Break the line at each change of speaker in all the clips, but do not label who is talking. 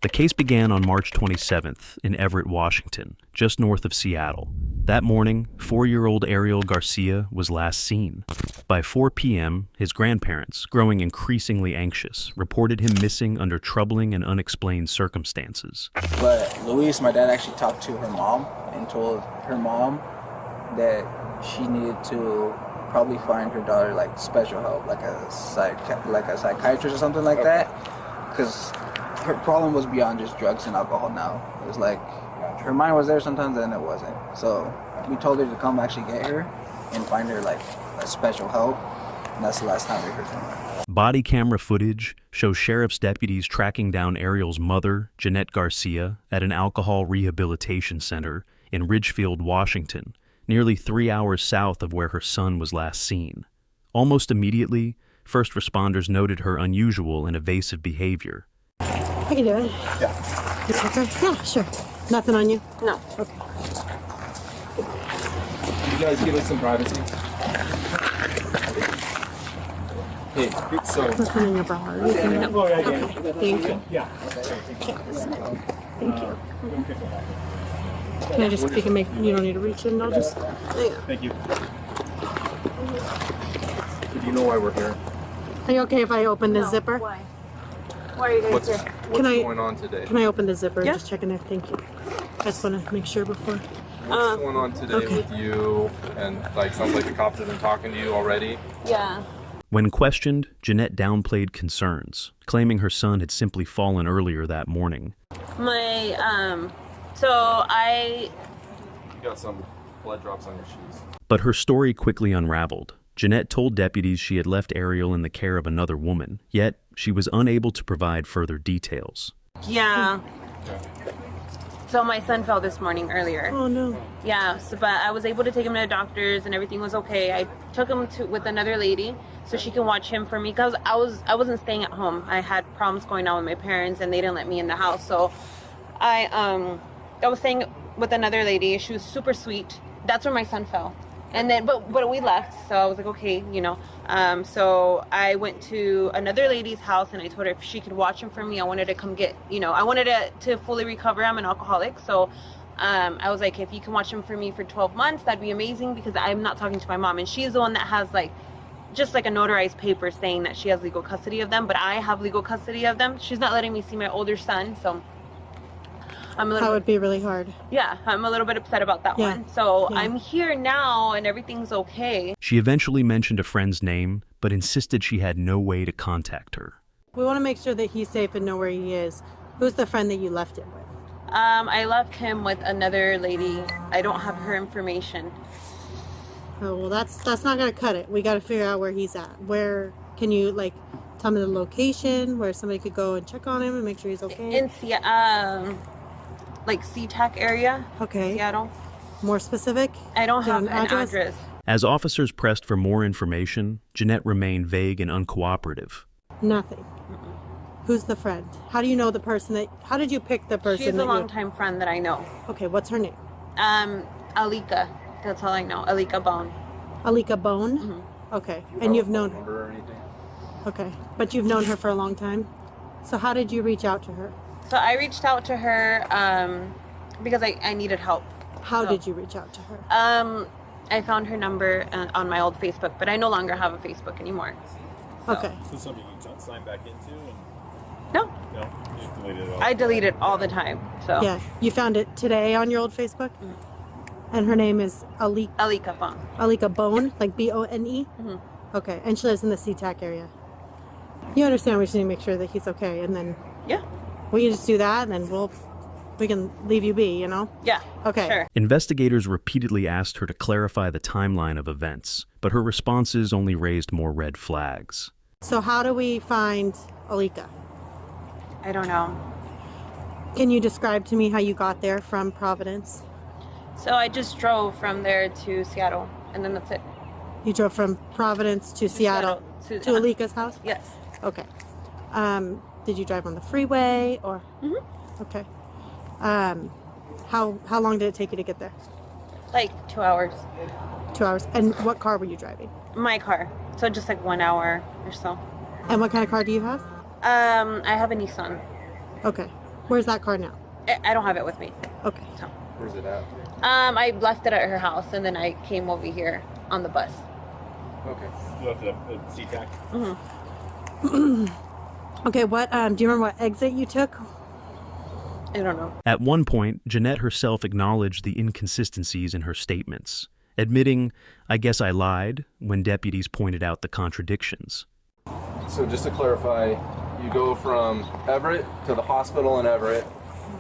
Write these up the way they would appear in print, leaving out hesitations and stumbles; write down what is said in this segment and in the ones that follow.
The case began on March 27th in Everett, Washington, just north of Seattle. That morning, 4-year-old Ariel Garcia was last seen. By 4 p.m., his grandparents, growing increasingly anxious, reported him missing under troubling and unexplained circumstances.
But Luis, my dad, actually talked to her mom and told her mom that she needed to probably find her daughter like special help, like a psychiatrist or something like that, because her problem was beyond just drugs and alcohol now. It was like her mind was there sometimes and it wasn't. So we told her to come actually get her and find her like a special help, and that's the last time we heard from her.
Body camera footage shows sheriff's deputies tracking down Ariel's mother, Jeanette Garcia, at an alcohol rehabilitation center in Ridgefield, Washington, nearly 3 hours south of where her son was last seen. Almost immediately, first responders noted her unusual and evasive behavior.
How you doing?
Yeah.
You okay? Yeah, sure. Nothing on you?
No.
Okay.
You guys give us some privacy. Hey, so...
Nothing in your bra. Are you doing it? Okay. Thank you.
Yeah.
Thank you. Can I just speak and make, you don't need to reach in, I'll just...
Thank you. Do you know why we're here?
Are you okay if I open the zipper?
Why? Why are you guys here?
What's going on today?
Can I open the zipper?
Yeah.
Just checking there. Thank you. I just want to make sure before.
What's going on today
okay.
with you? And like, sounds like the cops have been talking to you already.
Yeah.
When questioned, Jeanette downplayed concerns, claiming her son had simply fallen earlier that morning.
You got some blood drops on your shoes.
But her story quickly unraveled. Jeanette told deputies she had left Ariel in the care of another woman, yet she was unable to provide further details.
Yeah. So my son fell this morning earlier.
Oh, no.
Yeah, but I was able to take him to the doctors and everything was okay. I took him with another lady so she can watch him for me, because I wasn't staying at home. I had problems going on with my parents and they didn't let me in the house. So I was staying with another lady. She was super sweet. That's where my son fell. And then, but we left, so I was like, okay, you know. So I went to another lady's house and I told her if she could watch him for me. I wanted to come get, you know, I wanted to fully recover. I'm an alcoholic, so I was like, if you can watch him for me for 12 months, that'd be amazing, because I'm not talking to my mom, and she's the one that has like, just like a notarized paper saying that she has legal custody of them, but I have legal custody of them. She's not letting me see my older son, so I'm a little
That would be really hard.
Yeah, I'm a little bit upset about that one. So I'm here now and everything's okay.
She eventually mentioned a friend's name, but insisted she had no way to contact her.
We want to make sure that he's safe and know where he is. Who's the friend that you left him with?
I left him with another lady. I don't have her information.
Oh, well, that's not going to cut it. We got to figure out where he's at. Where can you, like, tell me the location where somebody could go and check on him and make sure he's okay?
In like SeaTac area.
Okay.
Seattle.
More specific?
I don't have
an
an
address?
address.
As officers pressed for more information, Jeanette remained vague and uncooperative.
Nothing. Who's the friend? How do you know the person that... How did you pick the person
She's a
that
longtime friend that I know.
Okay, what's her name?
Alika. That's all I know. Alika Bone.
Alika Bone?
Mm-hmm.
Okay. And you've known her?
Number or anything?
Okay. But you've known her for a long time? So how did you reach out to her?
So I reached out to her because I needed help.
How did you reach out to her?
I found her number on my old Facebook, but I no longer have a Facebook anymore. So.
Okay.
Is this something you sign back into?
No.
No? You just deleted it all?
I delete it all the time. So.
Yeah. You found it today on your old Facebook? And her name is
Alika Bone.
Alika Bone, like B-O-N-E? Okay. And she lives in the SeaTac area. You understand we just need to make sure that he's okay, and then
Yeah.
we can just do that, and then we can leave you be, you know?
Yeah.
Okay.
Sure.
Investigators repeatedly asked her to clarify the timeline of events, but her responses only raised more red flags.
So how do we find Alika?
I don't know.
Can you describe to me how you got there from Providence?
So I just drove from there to Seattle, and then that's it.
You drove from Providence to Seattle to Alika's house?
Yes.
Okay. Did you drive on the freeway or? Okay. How long did it take you to get there?
Like 2 hours.
2 hours. And what car were you driving?
My car. So just like 1 hour or so.
And what kind of car do you have?
I have a Nissan.
Okay. Where's that car now?
I don't have it with me.
Okay.
Where's it at?
I left it at her house, and then I came over here on the bus.
Okay. You left it at SeaTac?
Okay, what, do you remember what exit you took?
I don't know.
At one point, Jeanette herself acknowledged the inconsistencies in her statements, admitting, "I guess I lied," when deputies pointed out the contradictions.
So just to clarify, you go from Everett to the hospital in Everett,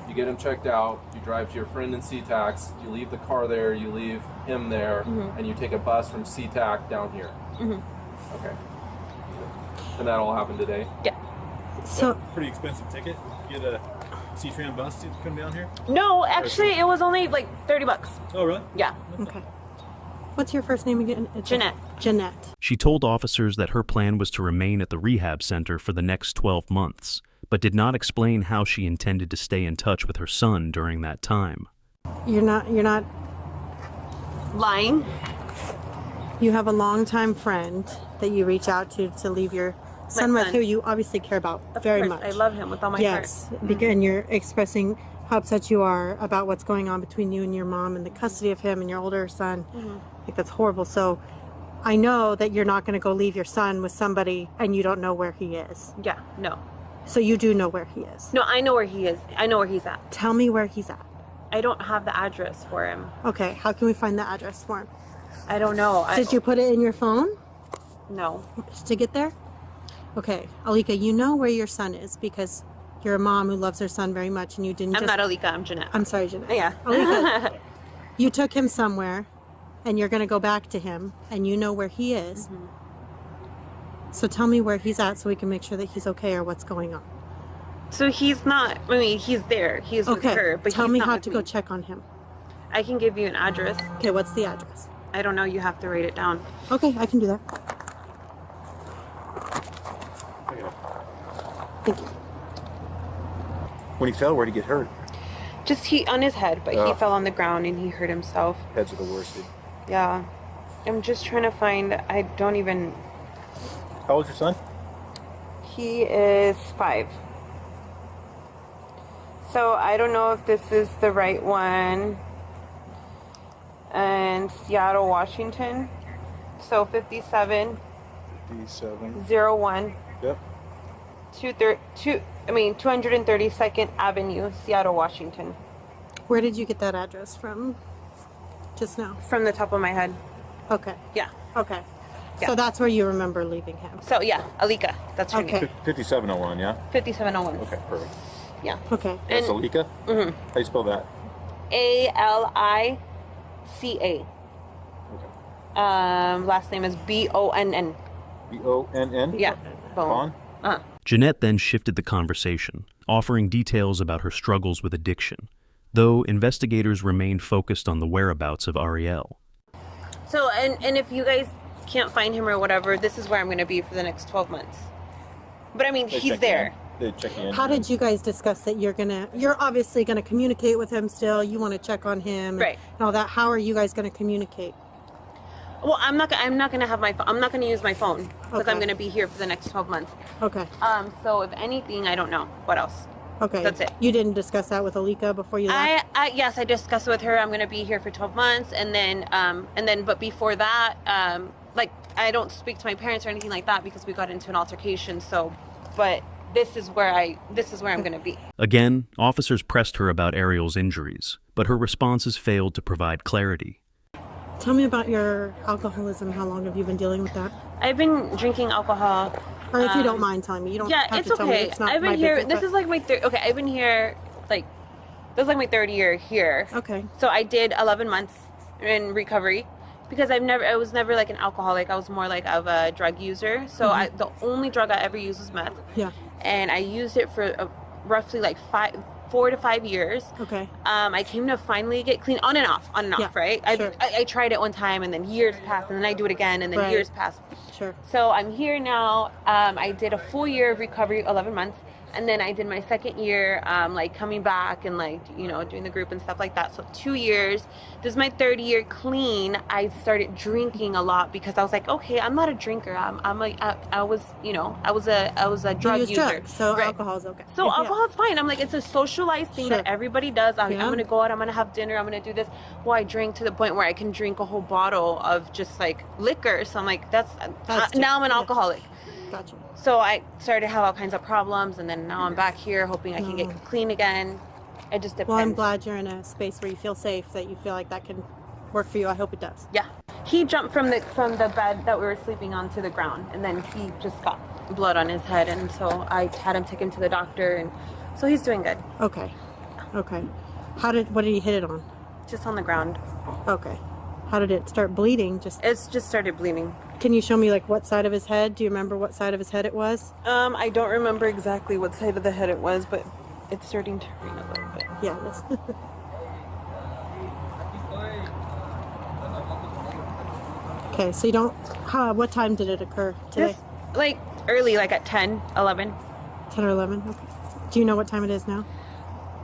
you get him checked out, you drive to your friend in SeaTac, you leave the car there, you leave him there, and you take a bus from SeaTac down here. Okay. And that all happened today?
Yeah.
So,
Pretty expensive ticket. Get a C-Tran bus to come down here?
No, actually, it was only like $30.
Oh, really?
Yeah.
okay. What's your first name again?
Jeanette.
Jeanette.
She told officers that her plan was to remain at the rehab center for the next 12 months, but did not explain how she intended to stay in touch with her son during that time.
You're not,
Lying.
you have a longtime friend that you reach out to leave your son with,
son.
who you obviously care about
Of
very
course,
much.
I love him with all my
Yes,
heart.
and you're expressing how upset you are about what's going on between you and your mom and the custody of him and your older son. Like, that's horrible. So I know that you're not going to go leave your son with somebody and you don't know where he is.
Yeah. No.
So you do know where he is.
No, I know where he is. I know where he's at.
Tell me where he's at.
I don't have the address for him.
Okay, how can we find the address for him?
I don't know.
Did you put it in your phone
No.
to get there? Okay, Alika, you know where your son is because you're a mom who loves her son very much, and you didn't.
I'm not Alika. I'm Jeanette.
I'm sorry, Jeanette.
Yeah.
Alika, you took him somewhere, and you're going to go back to him, and you know where he is. So tell me where he's at, so we can make sure that he's okay or what's going on.
So he's not. I mean, he's there. He's with her, but
tell
he's
me
not
how
with
to
me.
go check on him.
I can give you an address.
Okay, what's the address?
I don't know. You have to write it down.
Okay, I can do that. Thank you.
When he fell, where'd he get hurt?
Just he on his head, but he
Oh.
fell on the ground and he hurt himself.
Heads are the worst, dude.
Yeah. I'm just trying to find. I don't even.
How old's your son?
He is 5. So I don't know if this is the right one. And Seattle, Washington. So 5701
57. Yep.
232nd Avenue, Seattle, Washington.
Where did you get that address from just now?
From the top of my head.
Okay.
Yeah.
Okay.
Yeah.
So that's where you remember leaving him.
So yeah, Alika. That's her
Okay.
name.
5701, yeah?
5701.
Okay, perfect.
Yeah.
Okay.
That's
And-
Alika? Mm-hmm. How do you spell that?
Alica.
Okay.
Last name is Bonn.
B-O-N-N?
Yeah.
Vaughn?
Jeanette then shifted the conversation, offering details about her struggles with addiction, though investigators remained focused on the whereabouts of Ariel.
So, and if you guys can't find him or whatever, this is where I'm going to be for the next 12 months. But I mean,
They
he's
check
there.
in. They check in.
How did you guys discuss that you're obviously gonna communicate with him still, you wanna check on him
Right.
and all that. How are you guys gonna communicate?
Well, I'm not going to have my phone. I'm not going to use my phone because
Okay.
I'm going to be here for the next 12 months.
Okay.
So if anything, I don't know what else.
Okay.
That's it.
You didn't discuss that with Alika before you left?
Yes, I discussed it with her. I'm going to be here for 12 months, and then, but before that, like I don't speak to my parents or anything like that because we got into an altercation. So, but this is where I'm going to be.
Again, officers pressed her about Ariel's injuries, but her responses failed to provide clarity.
Tell me about your alcoholism. How long have you been dealing with that?
I've been drinking alcohol.
Or if you don't mind telling me. You don't
Yeah,
have
it's
to tell me.
okay.
It's not
I've been
my
here.
business,
This is like my third. Okay, I've been here like this is like my third year here.
Okay.
So I did 11 months in recovery because I was never like an alcoholic. I was more like of a drug user. So the only drug I ever used was meth.
Yeah.
And I used it for roughly like 4 to 5 years.
Okay.
I came to finally get clean on and off,
Yeah,
right?
sure.
I tried it one time and then years passed and then I do it again and then
Right.
years passed.
Sure.
So I'm here now. I did a full year of recovery, 11 months. And then I did my second year, like coming back and like, you know, doing the group and stuff like that. So 2 years. This is my third year clean. I started drinking a lot because I was like, okay, I'm not a drinker. I was a drug
use
user.
drugs, so
Right.
alcohol's okay.
So
Yeah.
alcohol's fine. I'm like, it's a socialized thing
Sure.
that everybody does. I'm
Yeah.
gonna go out, I'm gonna have dinner, I'm gonna do this. Well, I drink to the point where I can drink a whole bottle of just like liquor. So I'm like,
That's
now I'm an
yeah.
alcoholic.
Gotcha.
So I started to have all kinds of problems, and then now I'm back here hoping I can get clean again. It just depends.
Well, I'm glad you're in a space where you feel safe, that you feel like that can work for you. I hope it does.
Yeah, he jumped from the bed that we were sleeping on to the ground, and then he just got blood on his head, and so I had him take him to the doctor, and so he's doing good.
Okay. Okay. What did he hit it on?
Just on the ground.
Okay. How did it start bleeding?
It's just started bleeding.
Can you show me like what side of his head? Do you remember what side of his head it was?
I don't remember exactly what side of the head it was, but it's starting to rain a little bit.
Yeah. That's okay. So you don't. What time did it occur today?
Just like early, like at 10, 11.
10 or 11. Okay. Do you know what time it is now?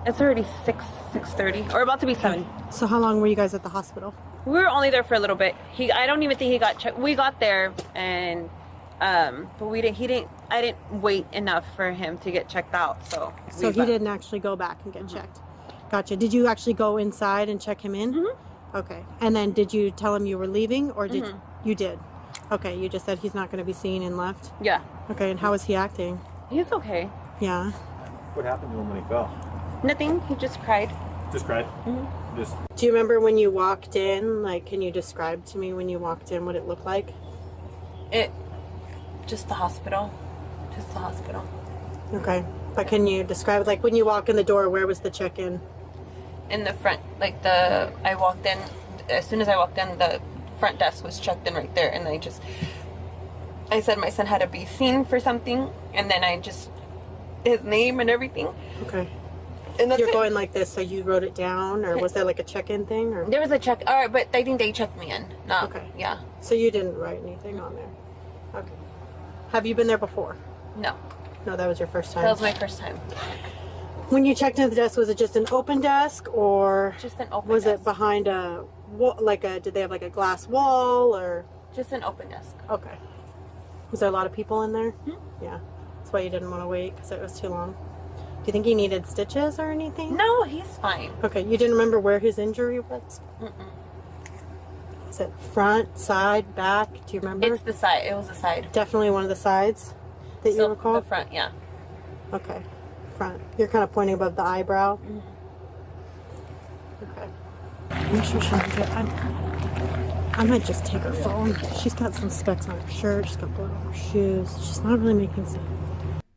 It's already 6:30, or about to be 7.
So how long were you guys at the hospital?
We were only there for a little bit. I don't even think he got checked. We got there and but I didn't wait enough for him to get checked out. So
So he didn't actually go back and get checked. Gotcha. Did you actually go inside and check him in? Okay. And then did you tell him you were leaving, or did you did? Okay, you just said he's not going to be seen and left.
Yeah.
Okay, and how is he acting?
He's okay.
Yeah.
What happened to him when he fell?
Nothing. He just cried.
Just cried? Just
Do you remember when you walked in? Like, can you describe to me when you walked in what it looked like?
Just the hospital. Just the hospital.
Okay. But can you describe, like, when you walk in the door, where was the check-in?
In the front, like I walked in, as soon as I walked in, the front desk was checked in right there, and I said my son had to be seen for something, and then his name and everything.
Okay.
And that's
You're
it.
going like this, so you wrote it down, or was there like a check-in thing? Or
There was a check, alright, but I think they checked me in. No.
Okay.
Yeah.
So you didn't write anything on there? Okay. Have you been there before?
No.
No, that was your first time.
That was my first time.
When you checked into the desk, was it just an open desk, or
Just an open
was
desk.
it behind a wall? Did they have like a glass wall, or?
Just an open desk.
Okay. Was there a lot of people in there? Yeah. That's why you didn't want to wait, because it was too long. Do you think he needed stitches or anything?
No, he's fine.
Okay. You didn't remember where his injury was? Is it front, side, back? Do you remember?
It's the side. It was the side.
Definitely one of the sides that you
So
recall?
the front, yeah.
Okay. Front. You're kind of pointing above the eyebrow? Okay. I'm sure she'll be good. I might just take her phone. She's got some specks on her shirt. She's got blood on her shoes. She's not really making sense.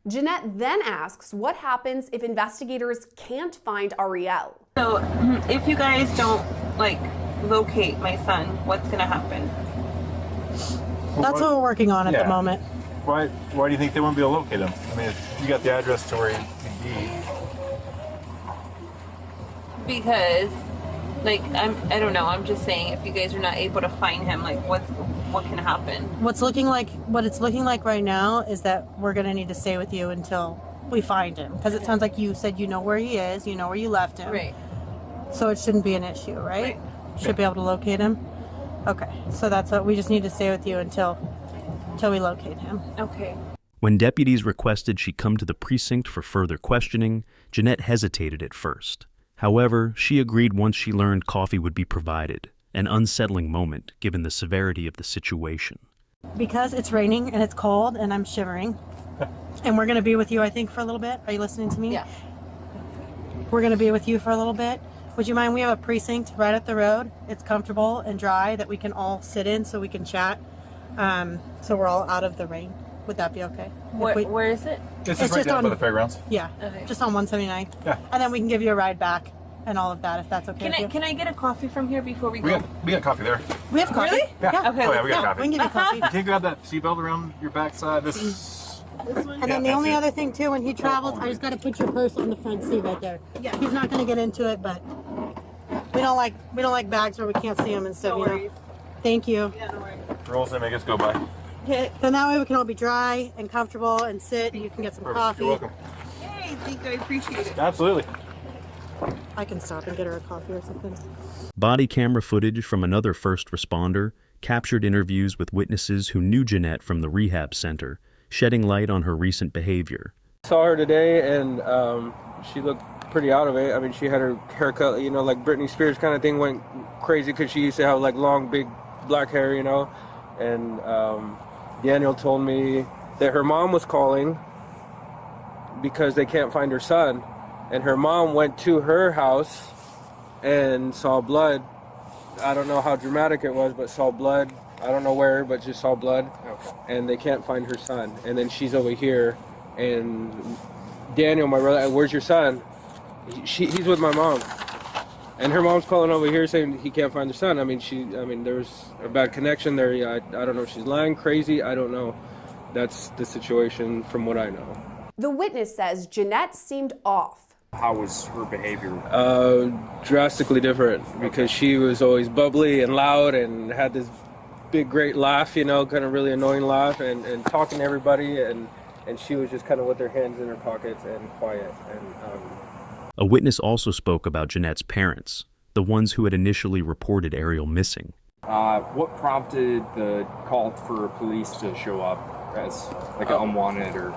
Jeanette then asks what happens if investigators can't find Ariel.
So, if you guys don't, locate my son, what's gonna happen?
That's what we're working on at the moment.
why do you think they won't be able to locate him? I mean, if you got the address to where he'd be.
Because, I don't know, I'm just saying, if you guys are not able to find him, what can happen?
What it's looking like right now is that we're going to need to stay with you until we find him. Because it sounds like you said you know where he is, you know where you left him.
Right.
So it shouldn't be an issue, right? Should be able to locate him. Okay, so that's what we just need to stay with you until we locate him.
Okay.
When deputies requested she come to the precinct for further questioning, Jeanette hesitated at first. However, she agreed once she learned coffee would be provided, an unsettling moment given the severity of the situation.
Because it's raining and it's cold and I'm shivering, and we're going to be with you, I think, for a little bit. Are you listening to me?
Yeah.
We're going to be with you for a little bit. Would you mind? We have a precinct right up the road. It's comfortable and dry that we can all sit in so we can chat. So we're all out of the rain. Would that be okay?
Where is it?
It's
It's
right
just
down
on-
by the fairgrounds.
Yeah,
Okay.
just on 179.
Yeah.
And then we can give you a ride back and all of that if that's okay with you.
Can I get a coffee from here before we
We
go?
got coffee there.
We have coffee.
Really?
Yeah.
Okay,
Oh, yeah, we got coffee.
We can give you coffee.
You can't grab that seatbelt around your backside. This is.
And then the
that's
only
it.
other thing too, when he travels, I just got to put your purse on the front seat right there. Yeah. He's not going to get into it, but we don't like bags where we can't see them and stuff.
No
you know.
worries.
Thank you.
Yeah, no worries.
Rules that make us go by.
Then that way we can all be dry and comfortable and sit, and you can get some
Perfect.
coffee.
You're welcome.
Thank you. I appreciate it.
Absolutely.
I can stop and get her a coffee or something.
Body camera footage from another first responder captured interviews with witnesses who knew Jeanette from the rehab center, shedding light on her recent behavior.
Saw her today, and she looked pretty out of it. I mean, she had her haircut, you know, like Britney Spears kind of thing, went crazy because she used to have like long, big black hair, you know. And Daniel told me that her mom was calling because they can't find her son. And her mom went to her house and saw blood. I don't know how dramatic it was, but saw blood. I don't know where, but just saw blood. Okay. And they can't find her son. And then she's over here, and Daniel, my brother, where's your son? He's with my mom. And her mom's calling over here saying he can't find her son. I mean, there was a bad connection there. Yeah, I don't know if she's lying, crazy. I don't know. That's the situation from what I know.
The witness says Jeanette seemed off.
How was her behavior?
Drastically different, because she was always bubbly and loud and had this big, great laugh, you know, kind of really annoying laugh, and talking to everybody, and she was just kind of with her hands in her pockets and quiet. And
A witness also spoke about Jeanette's parents, the ones who had initially reported Ariel missing.
What prompted the call for police to show up as like an unwanted or?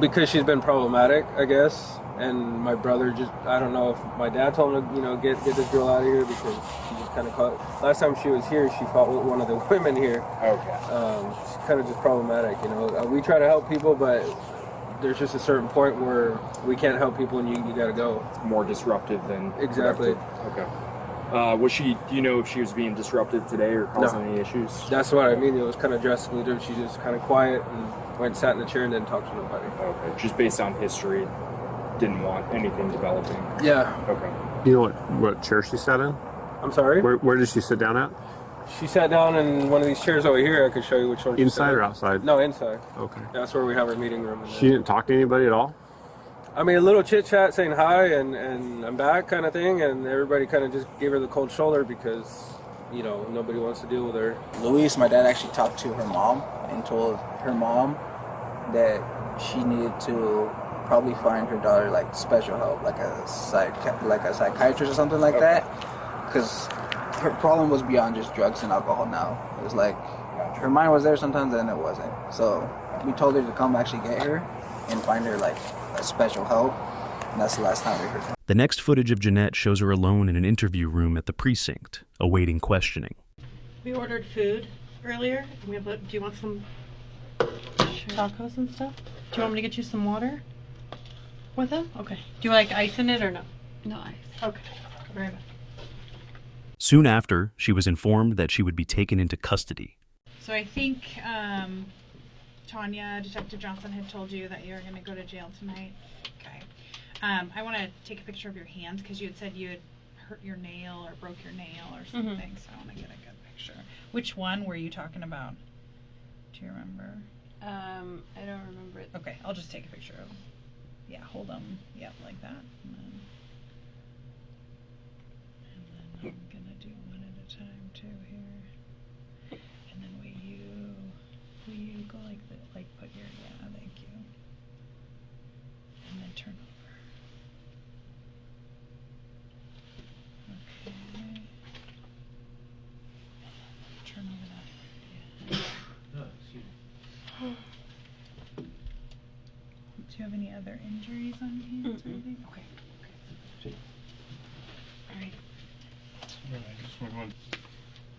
Because she's been problematic, I guess. And my brother just, I don't know if my dad told him to, you know, get this girl out of here, because she just kind of caught. Last time she was here, she fought with one of the women here.
Okay.
She's kind of just problematic, you know. We try to help people, but there's just a certain point where we can't help people, and you got to go.
More disruptive than
exactly.
Productive. Okay. Was she? Do you know if she was being disruptive today or causing any issues?
That's what I mean. It was kind of drastically different. She just kind of quiet and went, sat in the chair, and didn't talk to nobody.
Okay. Just based on history. Didn't want anything developing.
Yeah.
Okay.
You know what chair she sat in?
I'm sorry?
Where did she sit down at?
She sat down in one of these chairs over here. I could show you which one.
Inside or outside?
No, inside.
Okay.
That's where we have our meeting room.
She didn't talk to anybody at all?
I mean, a little chit chat, saying hi and I'm back kind of thing, and everybody kind of just gave her the cold shoulder because, you know, nobody wants to deal with her.
Luis, my dad, actually talked to her mom and told her mom that she needed to probably find her daughter like special help, like a psychiatrist or something like that, because her problem was beyond just drugs and alcohol. Now it was like her mind was there sometimes and it wasn't. So we told her to come actually get her and find her like a special help, and that's the last time we heard her.
The next footage of Jeanette shows her alone in an interview room at the precinct, awaiting questioning.
We ordered food earlier. Do you want some tacos and stuff? Do you want me to get you some water with them? Okay. Do you like ice in it or no?
No ice.
Okay. Very good.
Soon after, she was informed that she would be taken into custody.
So I think Tanya, Detective Johnson, had told you that you're going to go to jail tonight. Okay. I want to take a picture of your hands because you had said you had hurt your nail or broke your nail or something. So I want to get a good picture. Which one were you talking about? Do you remember?
I don't remember it.
Okay, I'll just take a picture of them. Yeah, hold them. Yep, like that. And then I'm gonna do one at a time too here. And then will you go like that? Like put your thank you. And then turn over. Okay. Turn over that. Yeah.
No, excuse me.
Do you have any other injuries on your hands or anything? Okay. All right.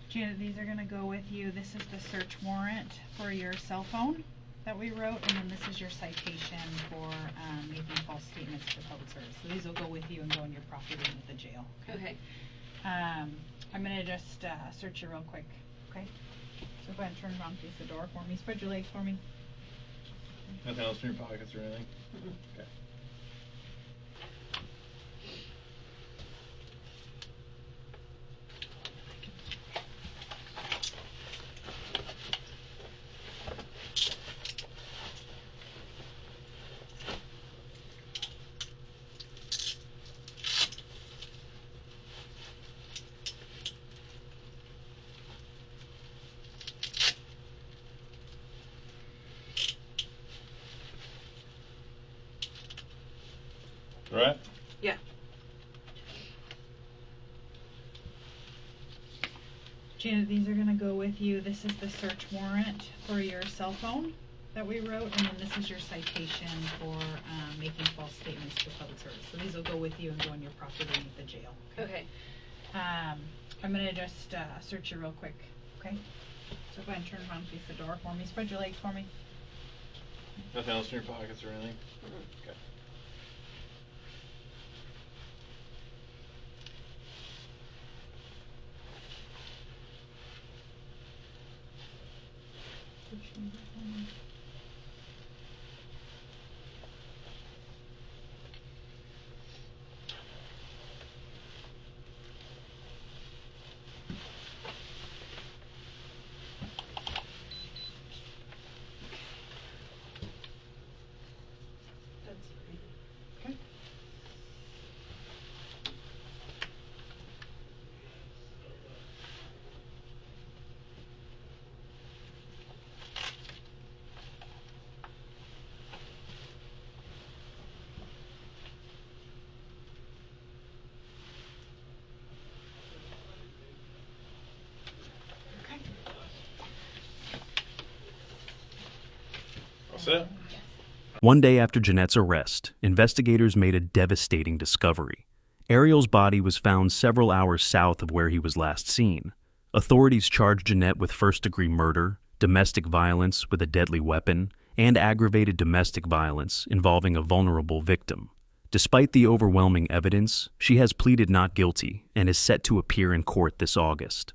Janet, these are going to go with you. This is the search warrant for your cell phone that we wrote, and then this is your citation for making false statements for public service. So these will go with you and go in your property room at the jail.
Okay.
I'm going to just search you real quick. Okay. So go ahead and turn around, face the door for me. Spread your legs for me.
Nothing else in your pockets or anything? Okay.
Yeah. Janet, these are going to go with you. This is the search warrant for your cell phone that we wrote, and then this is your citation for making false statements to public service. So these will go with you and go in your property at the jail.
Okay.
I'm going to just search you real quick, okay? So go ahead and turn around and face the door for me. Spread your legs for me.
Nothing else in your pockets or anything? Okay.
Okay.
All set?
One day after Jeanette's arrest, investigators made a devastating discovery. Ariel's body was found several hours south of where he was last seen. Authorities charged Jeanette with first-degree murder, domestic violence with a deadly weapon, and aggravated domestic violence involving a vulnerable victim. Despite the overwhelming evidence, she has pleaded not guilty and is set to appear in court this August.